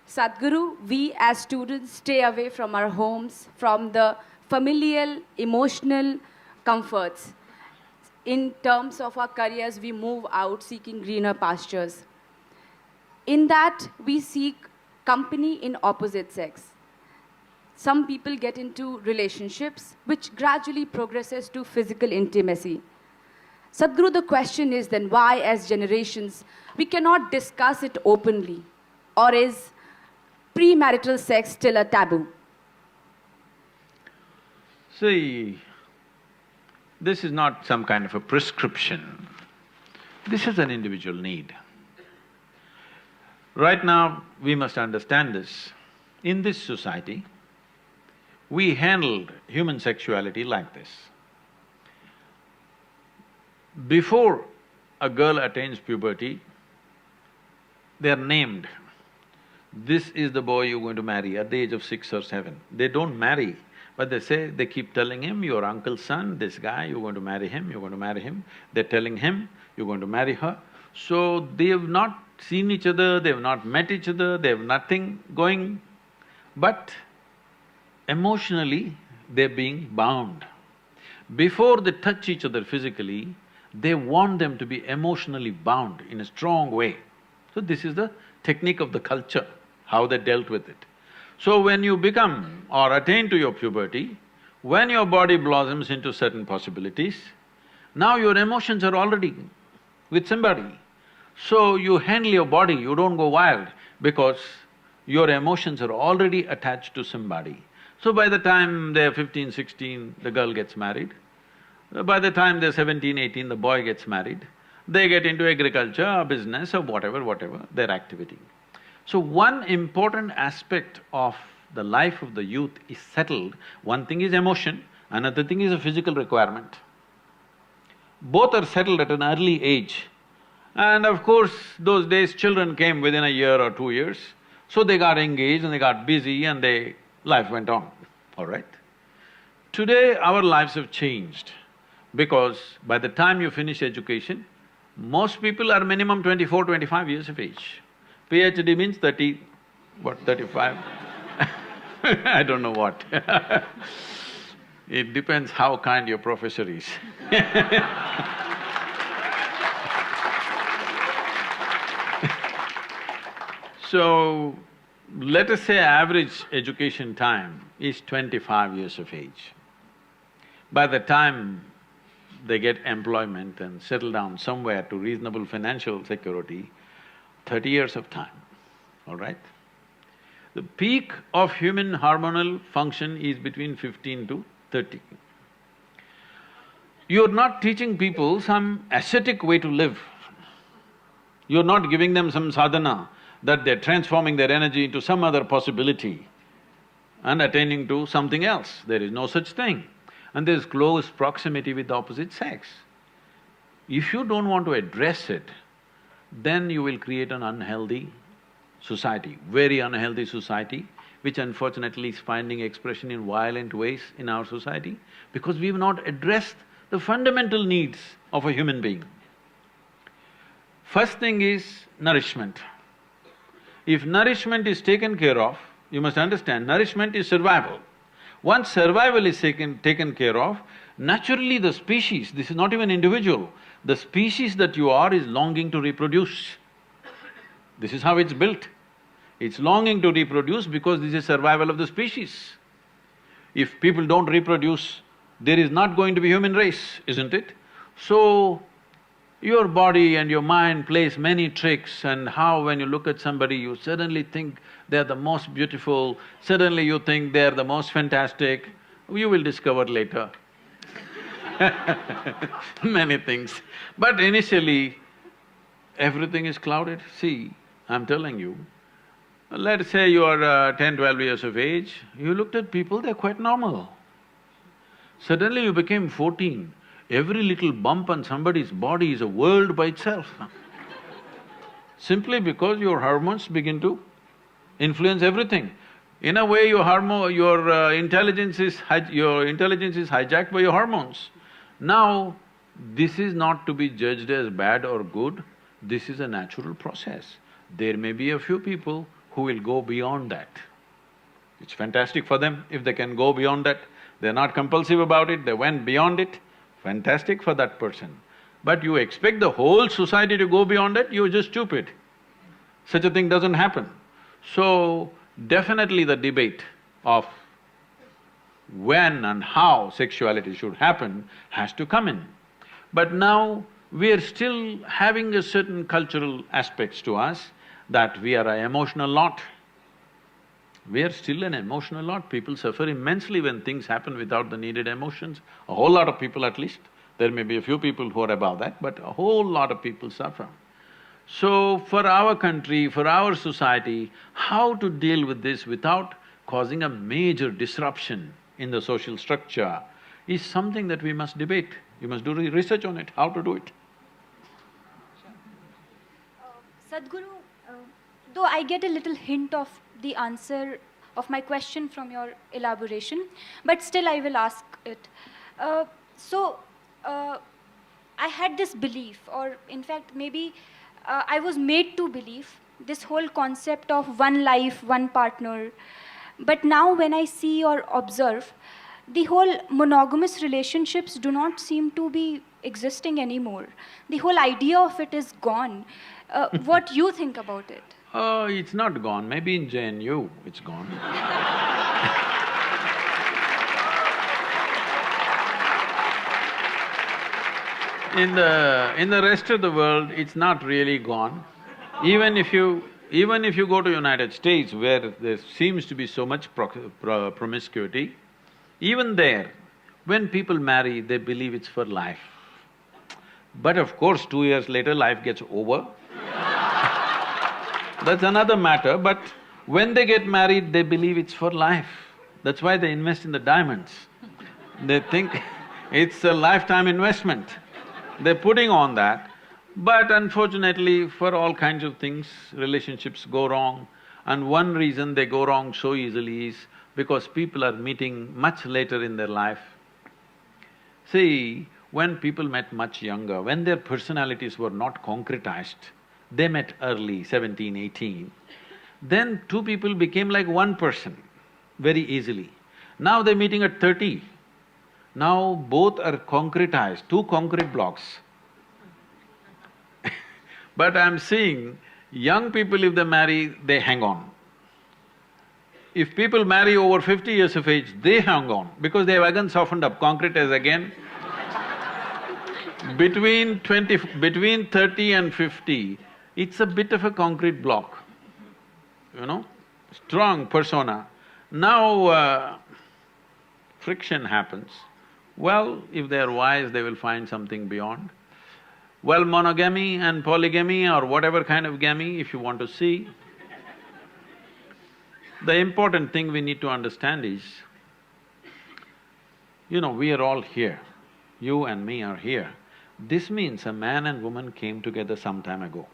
Sadhguru, we as students stay away from our homes, from the familial, emotional comforts. In terms of our careers, we move out seeking greener pastures. In that, we seek company in opposite sex. Some people get into relationships, which gradually progresses to physical intimacy. Sadhguru, the question is then why, as generations, we cannot discuss it openly? Or is premarital sex still a taboo? See, this is not some kind of a prescription. This is an individual need. Right now, we must understand this. In this society, we handled human sexuality like this. Before a girl attains puberty, they are named. This is the boy you're going to marry at the age of 6 or 7. They don't marry, but they keep telling him, your uncle's son, this guy, you're going to marry him, you're going to marry him. They're telling him, you're going to marry her. So they have not seen each other, they have not met each other, they have nothing going, but emotionally they're being bound. Before they touch each other physically, they want them to be emotionally bound in a strong way. So this is the technique of the culture, how they dealt with it. So when you become or attain to your puberty, when your body blossoms into certain possibilities, now your emotions are already with somebody. So you handle your body, you don't go wild because your emotions are already attached to somebody. So by the time they're 15, 16, the girl gets married. By the time they're 17, 18, the boy gets married. They get into agriculture or business or whatever, their activity. So one important aspect of the life of the youth is settled. One thing is emotion, another thing is a physical requirement. Both are settled at an early age. And of course, those days children came within a year or 2 years, so they got engaged and they got busy and life went on, all right? Today, our lives have changed because by the time you finish education, most people are minimum 24, 25 years of age. PhD means 35? I don't know what It depends how kind your professor is So, let us say average education time is 25 years of age. By the time they get employment and settle down somewhere to reasonable financial security, 30 years of time, all right? The peak of human hormonal function is between 15 to 30. You're not teaching people some ascetic way to live. You're not giving them some sadhana that they're transforming their energy into some other possibility and attaining to something else. There is no such thing. And there's close proximity with the opposite sex. If you don't want to address it, then you will create an unhealthy society, very unhealthy society, which unfortunately is finding expression in violent ways in our society because we've not addressed the fundamental needs of a human being. First thing is nourishment. If nourishment is taken care of, you must understand, nourishment is survival. Once survival is taken care of, naturally the species, this is not even individual, the species that you are is longing to reproduce. This is how it's built. It's longing to reproduce because this is survival of the species. If people don't reproduce, there is not going to be human race, isn't it? So, your body and your mind plays many tricks and how when you look at somebody, you suddenly think they're the most beautiful, suddenly you think they're the most fantastic, you will discover later many things. But initially, everything is clouded. See, I'm telling you, let's say you are 10, 12 years of age, you looked at people, they're quite normal. Suddenly you became 14, every little bump on somebody's body is a world by itself simply because your hormones begin to influence everything. In a way, your intelligence is hijacked by your hormones. Now, this is not to be judged as bad or good, this is a natural process. There may be a few people who will go beyond that. It's fantastic for them if they can go beyond that. They're not compulsive about it, they went beyond it, fantastic for that person. But you expect the whole society to go beyond it, you're just stupid. Such a thing doesn't happen. So, definitely the debate of when and how sexuality should happen has to come in. But now, we are still having a certain cultural aspects to us that we are an emotional lot. We are still an emotional lot. People suffer immensely when things happen without the needed emotions. A whole lot of people at least. There may be a few people who are above that, but a whole lot of people suffer. So, for our country, for our society, how to deal with this without causing a major disruption in the social structure is something that we must debate. You must do research on it, how to do it. Sadhguru, though I get a little hint of the answer of my question from your elaboration, but still I will ask it. I had this belief, or in fact maybe I was made to believe this whole concept of one life, one partner. But now when I see or observe, the whole monogamous relationships do not seem to be existing anymore. The whole idea of it is gone. What you think about it? It's not gone, maybe in JNU it's gone. In the rest of the world, it's not really gone. Even if you go to United States where there seems to be so much promiscuity, even there, when people marry, they believe it's for life. But of course, 2 years later, life gets over. That's another matter, but when they get married, they believe it's for life. That's why they invest in the diamonds. They think it's a lifetime investment. They're putting on that, but unfortunately, for all kinds of things, relationships go wrong. And one reason they go wrong so easily is because people are meeting much later in their life. See, when people met much younger, when their personalities were not concretized, they met early, 17, 18, then two people became like one person very easily. Now they're meeting at 30. Now both are concretized, two concrete blocks. But I'm seeing young people, if they marry, they hang on. If people marry over 50 years of age, they hang on because they have again softened up, concretized again. Between 30 and 50, it's a bit of a concrete block, strong persona. Now, friction happens. Well, if they're wise, they will find something beyond. Well, monogamy and polygamy or whatever kind of gamy, if you want to see, the important thing we need to understand is, we are all here. You and me are here. This means a man and woman came together some time ago.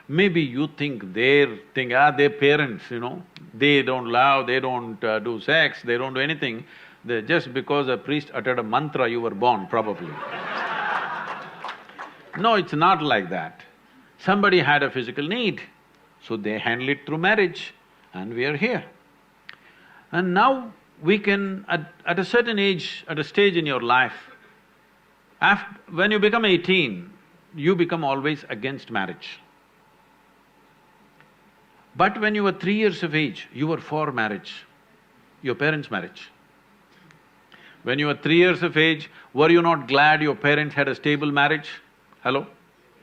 Maybe you think their parents, they don't love, they don't do sex, they don't do anything. Just because a priest uttered a mantra, you were born, probably. No, it's not like that. Somebody had a physical need, so they handle it through marriage, and we are here. And now we can, at a certain age, at a stage in your life, when you become 18, you become always against marriage. But when you were 3 years of age, you were for marriage, your parents' marriage. When you were 3 years of age, were you not glad your parents had a stable marriage? Hello?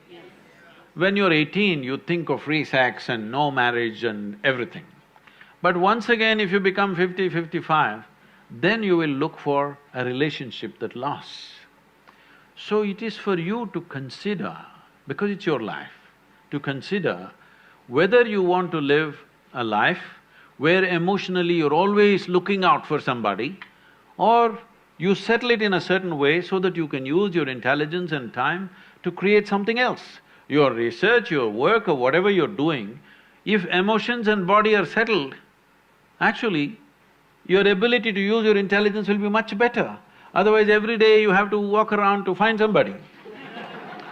Yes. When you're 18, you think of free sex and no marriage and everything. But once again, if you become 50, 55, then you will look for a relationship that lasts. So it is for you to consider, because it's your life, to consider whether you want to live a life where emotionally you're always looking out for somebody, or you settle it in a certain way so that you can use your intelligence and time to create something else. Your research, your work or whatever you're doing, if emotions and body are settled, actually, your ability to use your intelligence will be much better. Otherwise, every day you have to walk around to find somebody.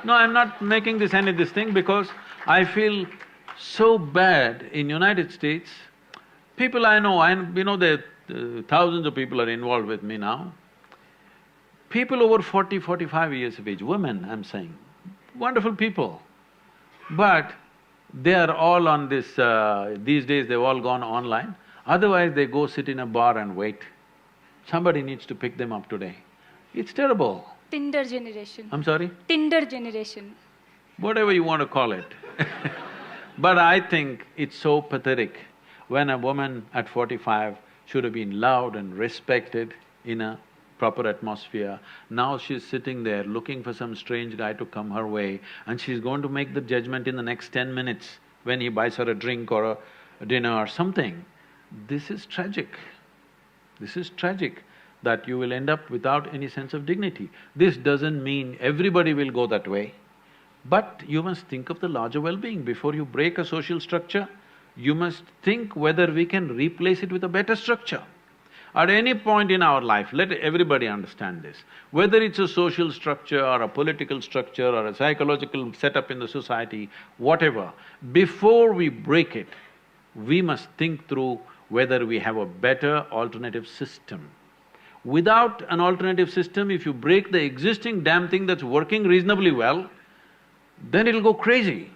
No, I'm not making this thing because I feel so bad in United States. People I know, there thousands of people are involved with me now. People over 40, 45 years of age, women I'm saying, wonderful people. But they are all on this… these days they've all gone online. Otherwise they go sit in a bar and wait. Somebody needs to pick them up today. It's terrible. Tinder generation. I'm sorry? Tinder generation. Whatever you want to call it. But I think it's so pathetic when a woman at 45 should have been loved and respected in a proper atmosphere. Now she's sitting there looking for some strange guy to come her way and she's going to make the judgment in the next 10 minutes when he buys her a drink or a dinner or something. This is tragic. This is tragic that you will end up without any sense of dignity. This doesn't mean everybody will go that way, but you must think of the larger well-being. Before you break a social structure, you must think whether we can replace it with a better structure. At any point in our life, let everybody understand this, whether it's a social structure or a political structure or a psychological setup in the society, whatever, before we break it, we must think through whether we have a better alternative system. Without an alternative system, if you break the existing damn thing that's working reasonably well, then it'll go crazy.